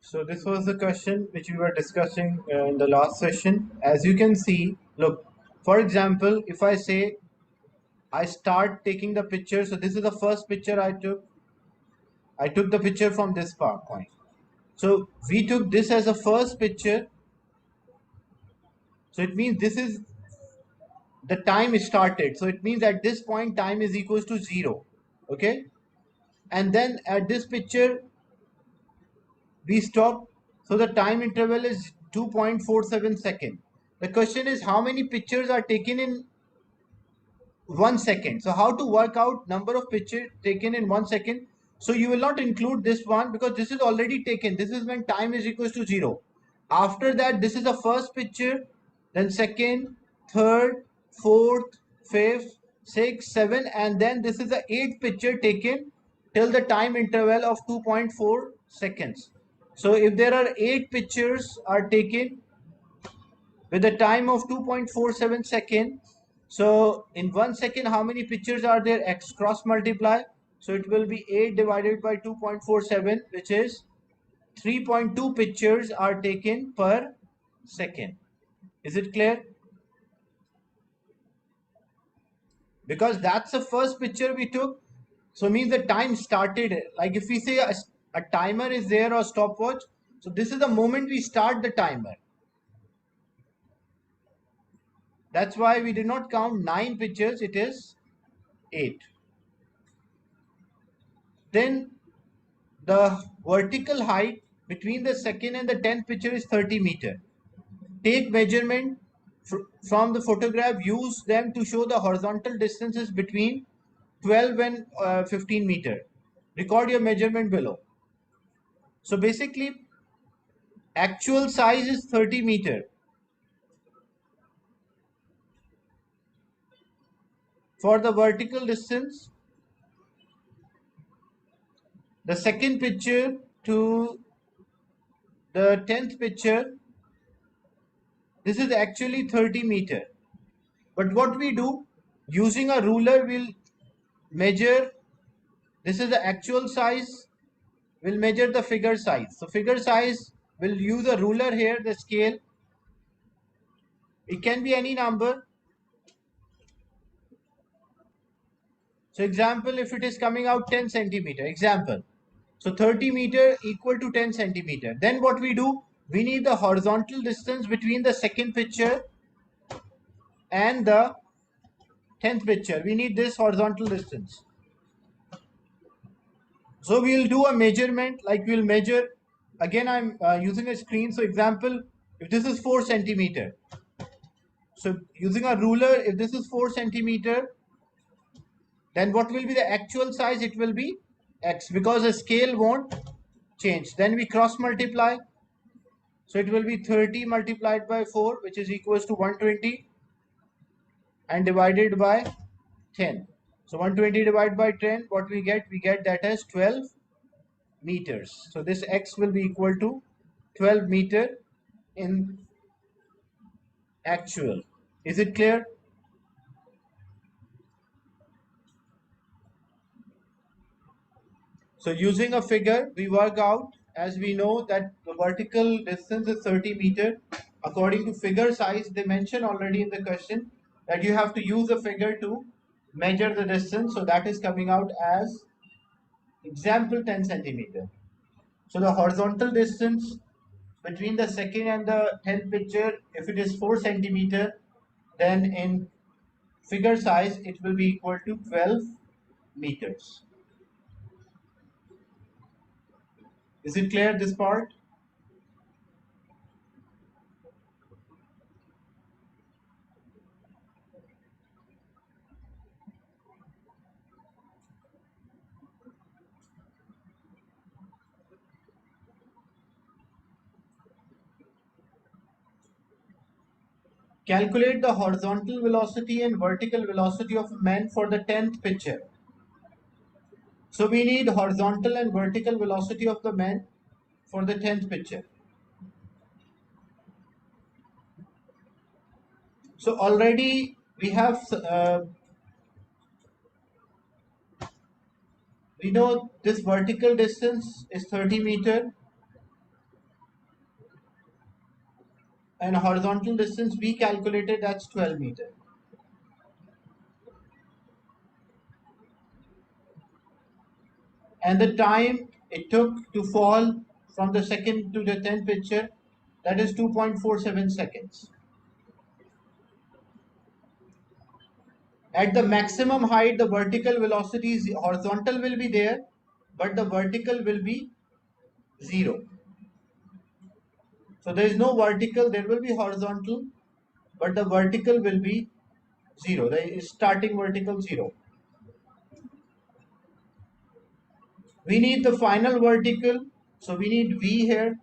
So this was the question which we were discussing in the last session. As you can see, look, for example, if I say I start taking the picture, so this is the first picture I took. I took the picture from this point. So we took this as a first picture. So it means this is the time started. So it means at this point time is equals to 0. Okay. And then at this picture we stop. So the time interval is 2.47 seconds. The question is how many pictures are taken in 1 second. So how to work out number of pictures taken in 1 second. So you will not include this one because this is already taken. This is when time is equals to 0. After that, this is the first picture, then second, third, fourth, fifth, sixth, seven, and then this is the eighth picture taken till the time interval of 2.4 seconds. So if there are 8 pictures are taken with a time of 2.47 second, so in 1 second how many pictures are there? X cross multiply, so it will be 8 divided by 2.47, which is 3.2 pictures are taken per second. Is it clear? Because that's the first picture we took, so means the time started. Like if we say a timer is there or stopwatch, so this is the moment we start the timer. That's why we did not count 9 pictures, it is 8. Then the vertical height between the second and the 10th picture is 30 meter. Take measurement from the photograph, use them to show the horizontal distances between 12 and 15 meter. Record your measurement below. So basically actual size is 30 meter. For the vertical distance, the second picture to the 10th picture, this is actually 30 meter. But what we do, using a ruler, we'll measure. This is the actual size. We'll measure the figure size. So figure size, we'll use a ruler here, the scale. It can be any number. So example, if it is coming out 10 centimeter, example. So 30 meter equal to 10 centimeter. Then what we do, we need the horizontal distance between the second picture and the 10th picture. We need this horizontal distance. So we'll do a measurement, like we'll measure, again I'm using a screen. So example, if this is 4 centimeter, so using a ruler, if this is 4 centimeter, then what will be the actual size? It will be X, because the scale won't change. Then we cross multiply. So it will be 30 multiplied by 4, which is equals to 120, and divided by 10. So 120 divided by 10, what we get? We get that as 12 meters. So this X will be equal to 12 meter in actual. Is it clear? So using a figure, we work out, as we know that the vertical distance is 30 meter. According to figure size, they mention already in the question that you have to use a figure to measure the distance. So that is coming out as example 10 centimeter. So the horizontal distance between the second and the 10th picture, if it is 4 centimeter, then in figure size, it will be equal to 12 meters. Is it clear, this part? Calculate the horizontal velocity and vertical velocity of a man for the 10th picture. So we need horizontal and vertical velocity of the man for the 10th picture. So already we have, we know this vertical distance is 30 meter. and horizontal distance we calculated, that's 12 meter. And the time it took to fall from the second to the 10th picture, that is 2.47 seconds. At the maximum height, the vertical velocity is horizontal will be there, but the vertical will be 0. So there is no vertical, there will be horizontal, but the vertical will be 0. The starting vertical 0. We need the final vertical, so we need V here.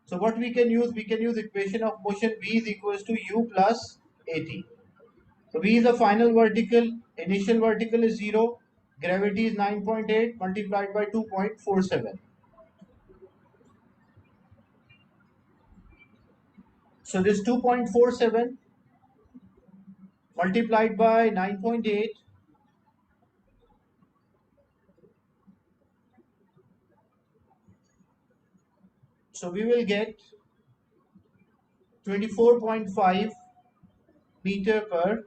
So what we can use equation of motion V is equals to U plus AT. So V is the final vertical, initial vertical is 0, gravity is 9.8 multiplied by 2.47. So this 2.47 multiplied by 9.8, so we will get 24.5 meter per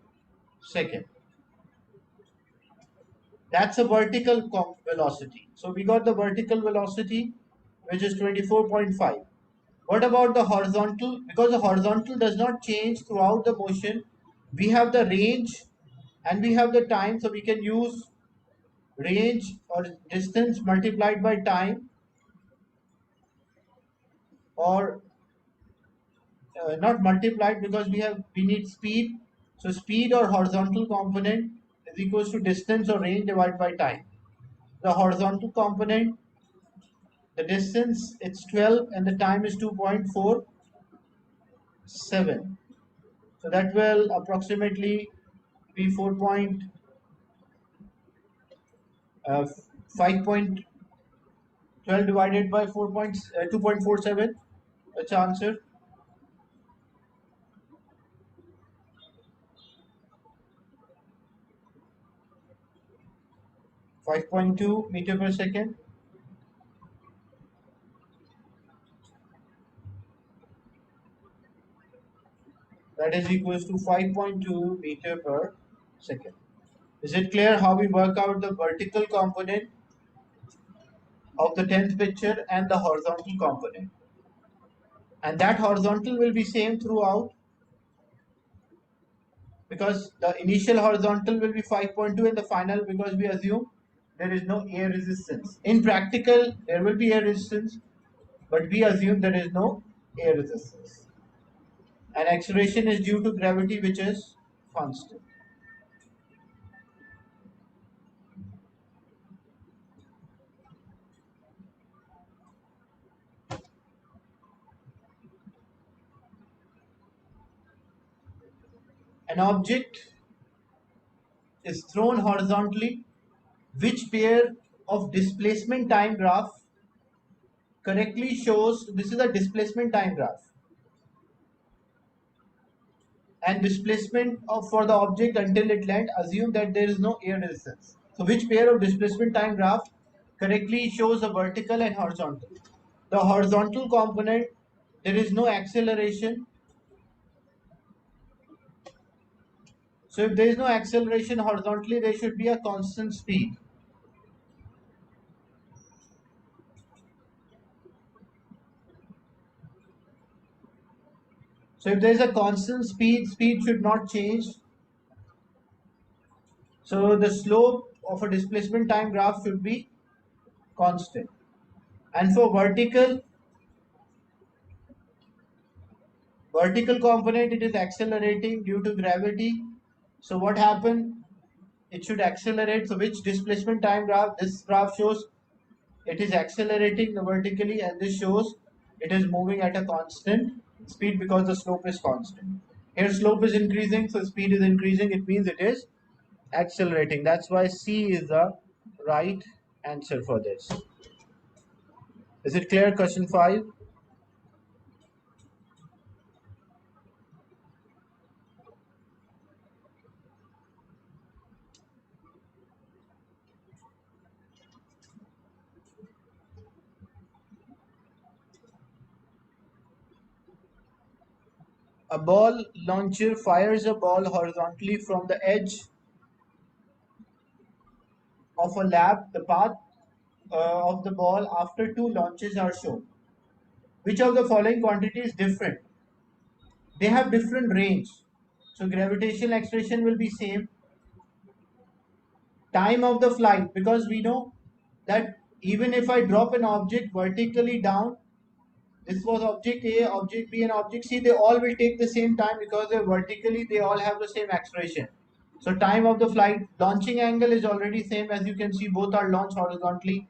second. That's a vertical velocity. So we got the vertical velocity, which is 24.5. What about the horizontal? Because the horizontal does not change throughout the motion, we have the range and we have the time. So we can use range or distance multiplied by time, or not multiplied, because we need speed. So speed or horizontal component is equals to distance or range divided by time. The horizontal component, the distance it's 12 and the time is 2.47. So that will approximately be 5.12 divided by 2.47. That's the answer. 5.2 meter per second. That is equals to 5.2 meter per second. Is it clear how we work out the vertical component of the 10th picture and the horizontal component? And that horizontal will be same throughout, because the initial horizontal will be 5.2 and the final, because we assume there is no air resistance. In practical, there will be air resistance, but we assume there is no air resistance. And acceleration is due to gravity, which is constant. An object is thrown horizontally. Which pair of displacement time graph correctly shows, this is a displacement time graph, and displacement of for the object until it lands, assume that there is no air resistance. So which pair of displacement time graph correctly shows the vertical and horizontal? The horizontal component, there is no acceleration. So if there is no acceleration horizontally, there should be a constant speed. So if there is a constant speed, speed should not change. So the slope of a displacement time graph should be constant. And for vertical component, it is accelerating due to gravity. So what happened? It should accelerate. So which displacement time graph? This graph shows it is accelerating vertically, and this shows it is moving at a constant speed because the slope is constant. Here slope is increasing, so speed is increasing. It means it is accelerating. That's why C is the right answer for this. Is it clear? Question 5. A ball launcher fires a ball horizontally from the edge of a lab. The path of the ball after two launches are shown. Which of the following quantity is different? They have different range. So gravitational acceleration will be same. Time of the flight, because we know that even if I drop an object vertically down, this was object A, object B, and object C, they all will take the same time because they're vertically, they all have the same acceleration. So time of the flight, launching angle is already same, as you can see both are launched horizontally.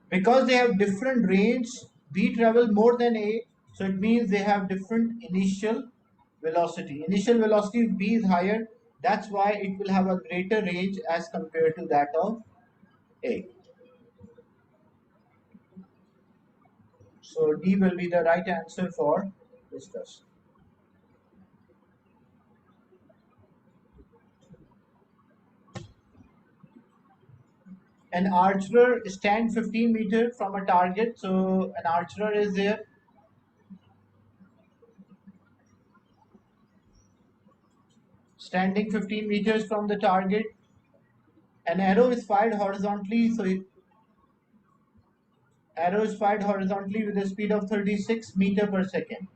Because they have different range, B travel more than A, so it means they have different initial velocity. Initial velocity of B is higher, that's why it will have a greater range as compared to that of A. So D will be the right answer for this question. An archer stands 15 meters from a target. So an archer is there. Standing 15 meters from the target. An arrow is fired horizontally. So arrow is fired horizontally with a speed of 36 meter per second.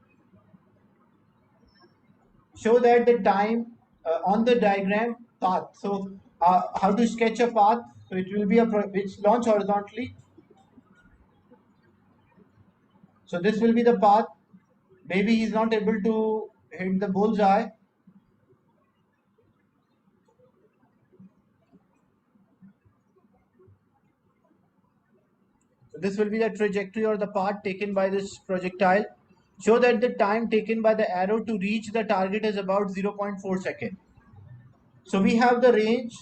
Show that the time on the diagram path. So how to sketch a path? So it will be a which launch horizontally. So this will be the path. Maybe he's not able to hit the bullseye. So this will be the trajectory or the path taken by this projectile. Show that the time taken by the arrow to reach the target is about 0.4 seconds. So we have the range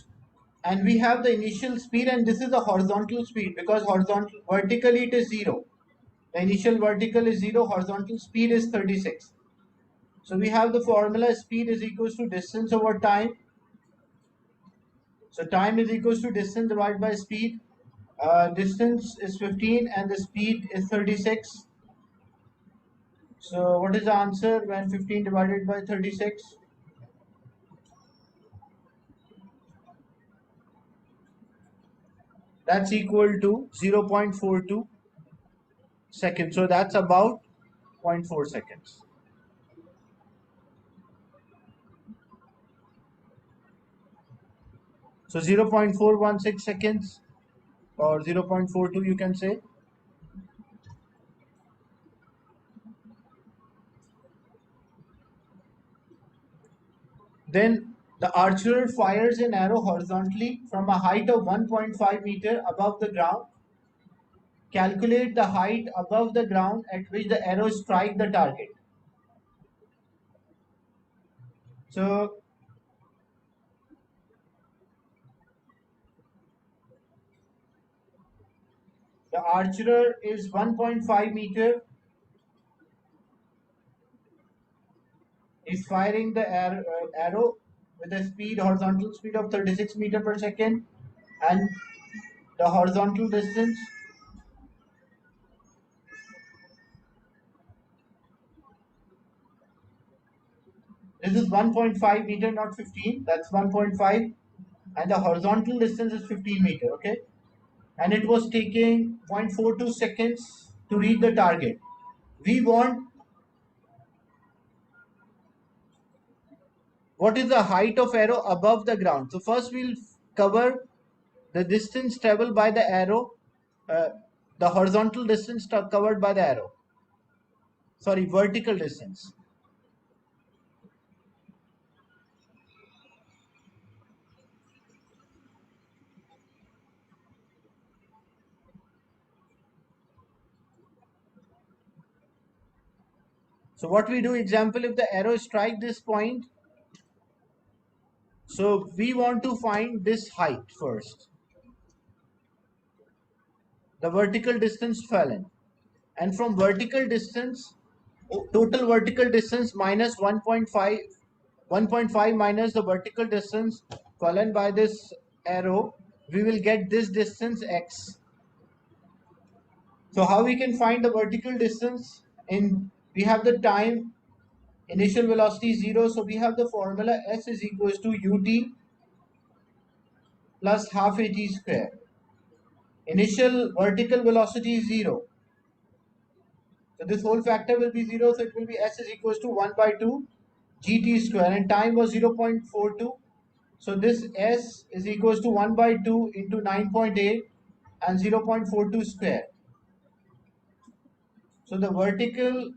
and we have the initial speed, and this is the horizontal speed because horizontal vertically it is 0. The initial vertical is 0, horizontal speed is 36. So we have the formula speed is equals to distance over time. So time is equals to distance divided by speed. Distance is 15 and the speed is 36. So what is the answer when 15 divided by 36? That's equal to 0.42 seconds. So that's about 0.4 seconds. So 0.416 seconds or 0.42 you can say. Then the archer fires an arrow horizontally from a height of 1.5 meter above the ground. Calculate the height above the ground at which the arrow strikes the target. So the archer is 1.5 meter. Is firing the arrow with a speed, horizontal speed of 36 meter per second, and the horizontal distance this is 1.5 meter, not 15. That's 1.5, and the horizontal distance is 15 meter. Okay, and it was taking 0.42 seconds to reach the target. We want what is the height of arrow above the ground. So first we'll cover the distance traveled by the arrow, uh, the horizontal distance covered by the arrow. Sorry, vertical distance. So what we do, example, if the arrow strike this point, so we want to find this height first, the vertical distance fallen, and from vertical distance, total vertical distance minus 1.5, 1.5 minus the vertical distance fallen by this arrow, we will get this distance x. So how we can find the vertical distance? In we have the time Initial velocity is 0, so we have the formula S is equals to ut plus half at square. Initial vertical velocity is 0. So this whole factor will be 0, so it will be S is equals to 1 by 2 gt square, and time was 0.42. So this S is equals to 1 by 2 into 9.8 and 0.42 square. So the vertical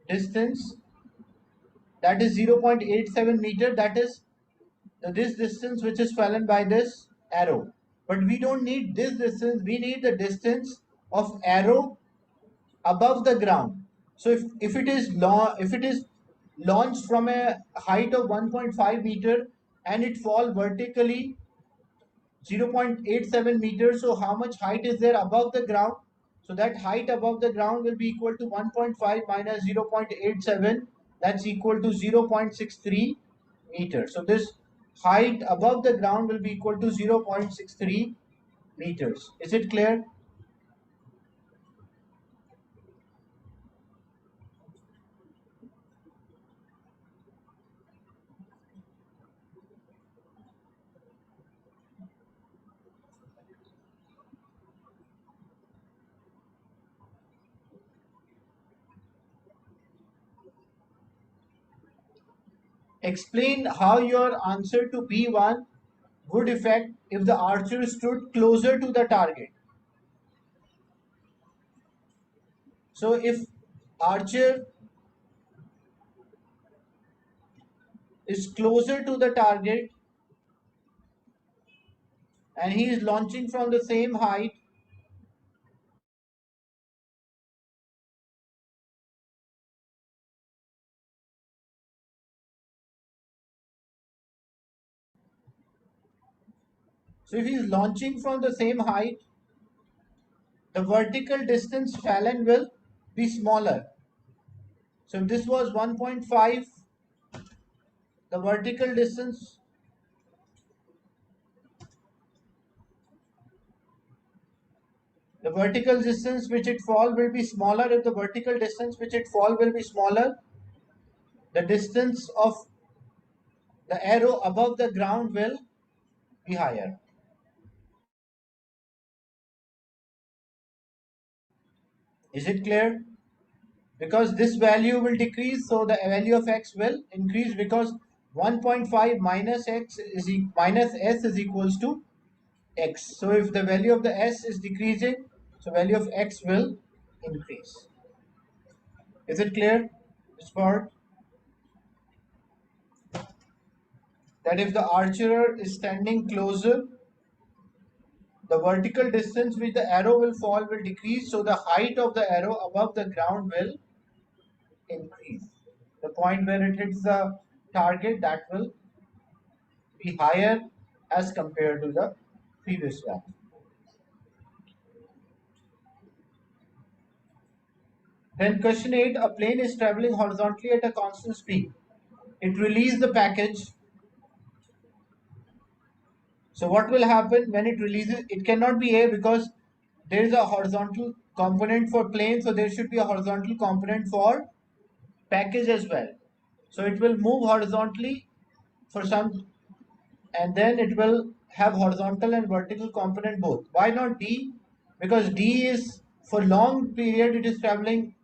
distance, that is 0.87 meter, that is this distance which is fallen by this arrow. But we don't need this distance, we need the distance of arrow above the ground. So if it is launched from a height of 1.5 meter and it fall vertically 0.87 meters, so how much height is there above the ground? So that height above the ground will be equal to 1.5 minus 0.87, that's equal to 0.63 meters. So this height above the ground will be equal to 0.63 meters. Is it clear? Explain how your answer to B1 would affect if the archer stood closer to the target. So if archer is closer to the target and he is launching from the same height, so if he is launching from the same height, the vertical distance fallen will be smaller. So if this was 1.5, the vertical distance which it fall will be smaller. If the vertical distance which it fall will be smaller, the distance of the arrow above the ground will be higher. Is it clear? Because this value will decrease, so the value of x will increase, because 1.5 minus x is minus s is equals to x. So if the value of the s is decreasing, so value of x will increase. Is it clear, this part? That if the archer is standing closer, the vertical distance which the arrow will fall will decrease, so the height of the arrow above the ground will increase. The point where it hits the target, that will be higher as compared to the previous value. Then question 8, a plane is traveling horizontally at a constant speed. It releases the package. So what will happen when it releases? It cannot be A because there is a horizontal component for plane, so there should be a horizontal component for package as well. So it will move horizontally for some, and then it will have horizontal and vertical component both. Why not D? Because D is for long period it is traveling,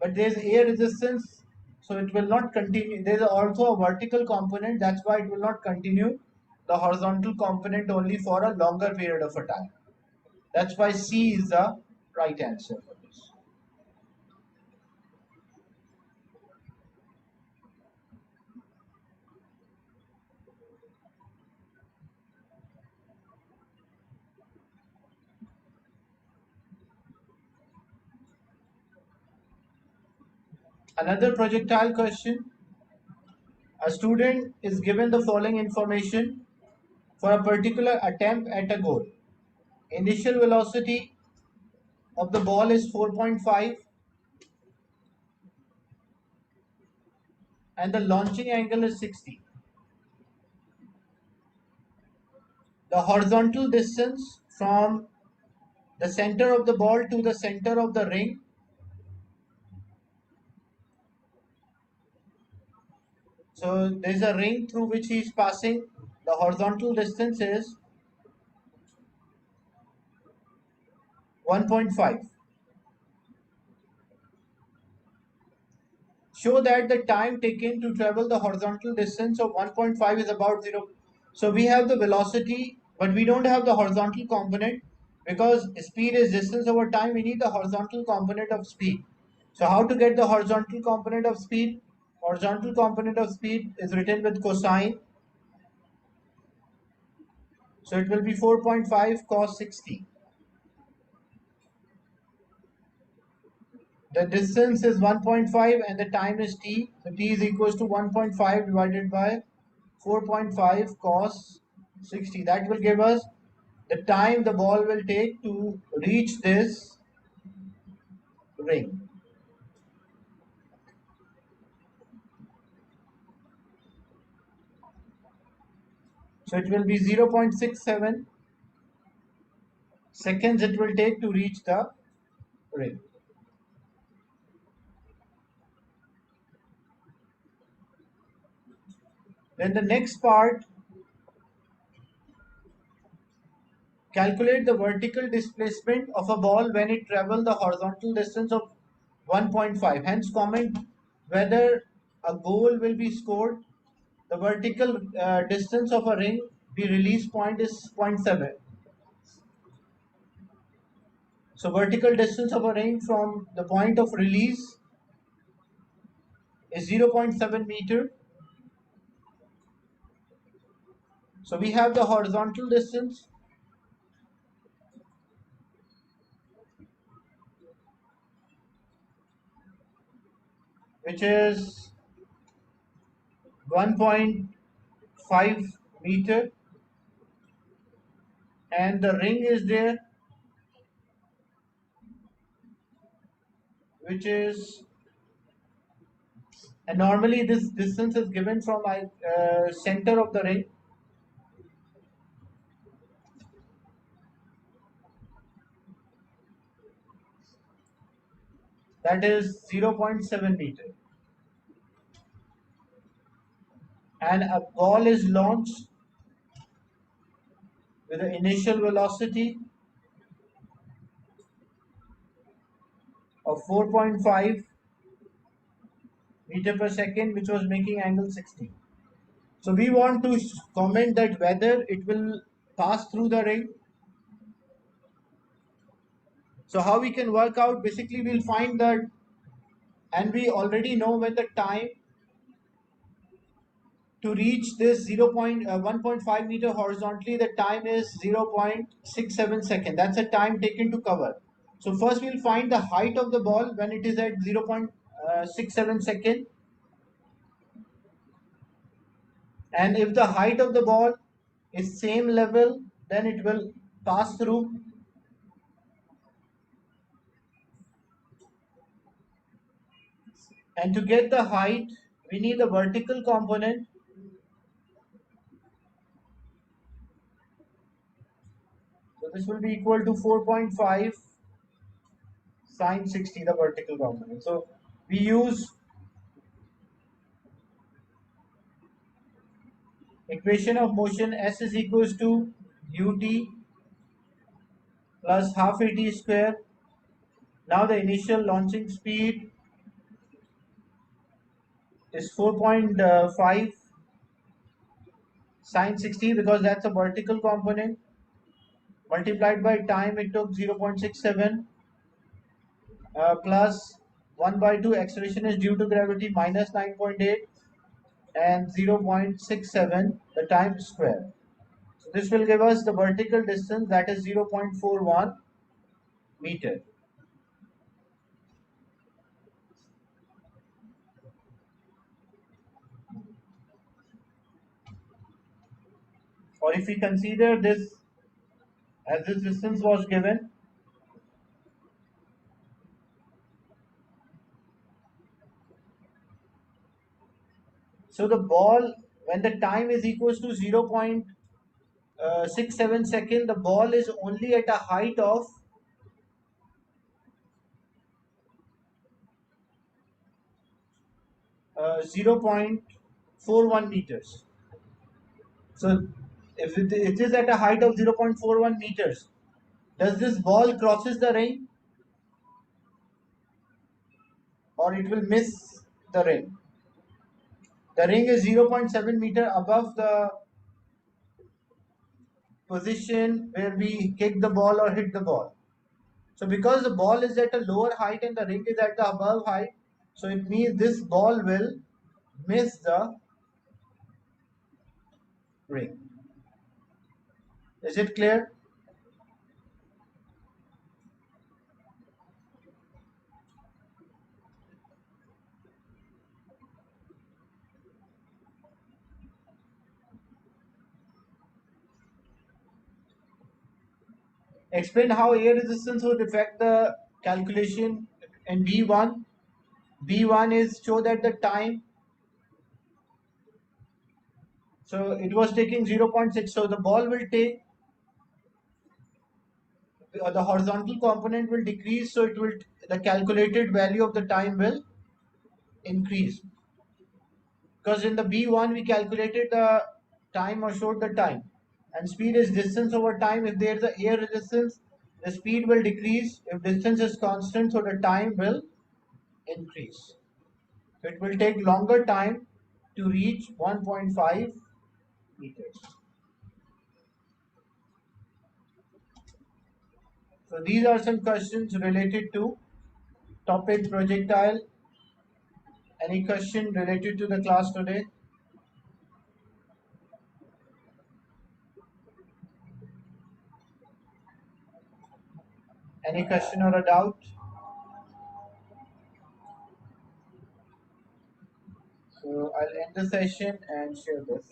but there is air resistance, so it will not continue. There is also a vertical component, that's why it will not continue the horizontal component only for a longer period of a time. That's why C is the right answer for this. Another projectile question. A student is given the following information for a particular attempt at a goal. Initial velocity of the ball is 4.5 and the launching angle is 60. The horizontal distance from the center of the ball to the center of the ring So there's a ring through which he is passing. The horizontal distance is 1.5. Show that the time taken to travel the horizontal distance of 1.5 is about 0. So we have the velocity, but we don't have the horizontal component because speed is distance over time. We need the horizontal component of speed. So how to get the horizontal component of speed? Horizontal component of speed is written with cosine. So it will be 4.5 cos 60. The distance is 1.5 and the time is t. So t is equals to 1.5 divided by 4.5 cos 60. That will give us the time the ball will take to reach this ring. So it will be 0.67 seconds it will take to reach the ring. Then the next part, calculate the vertical displacement of a ball when it travels the horizontal distance of 1.5. Hence comment whether a goal will be scored. The vertical distance of a ring, the release point is zero point 0.7. So vertical distance of a ring from the point of release is 0.7 meter. So we have the horizontal distance, which is 1.5 meter, and the ring is there, which is, and normally this distance is given from center of the ring, that is 0.7 meter, and a ball is launched with the initial velocity of 4.5 meter per second, which was making angle 60. So we want to comment that whether it will pass through the ring. So how we can work out, basically we'll find that, and we already know when the time to reach this 1.5 meter horizontally, the time is 0.67 second. That's a time taken to cover. So first we'll find the height of the ball when it is at 0.67 second. And if the height of the ball is same level, then it will pass through. And to get the height, we need a vertical component. So this will be equal to 4.5 sine 60, the vertical component. So we use equation of motion, S is equals to ut plus half at square. Now the initial launching speed is 4.5 sine 60 because that's a vertical component, multiplied by time it took 0.67 plus 1 by 2 acceleration is due to gravity minus 9.8 and 0.67 the time square. So this will give us the vertical distance, that is 0.41 meter. Or if we consider this as this distance was given, so the ball, when the time is equals to 0.67 second, the ball is only at a height of 0.41 0.41 meters. So if it is at a height of 0.41 meters, does this ball crosses the ring or it will miss the ring? The ring is 0.7 meter above the position where we kick the ball or hit the ball. So because the ball is at a lower height and the ring is at the above height, so it means this ball will miss the ring. Is it clear? Explain how air resistance would affect the calculation in B1. B1 is show that the time, so it was taking 0.6, so the ball will take, the horizontal component will decrease, so it will, the calculated value of the time will increase. Because in the B1 we calculated the time or showed the time, and speed is distance over time. If there is a air resistance, the speed will decrease. If distance is constant, so the time will increase. So it will take longer time to reach 1.5 meters. So these are some questions related to topic projectile. Any question related to the class today? Any question or a doubt? So I'll end the session and share this.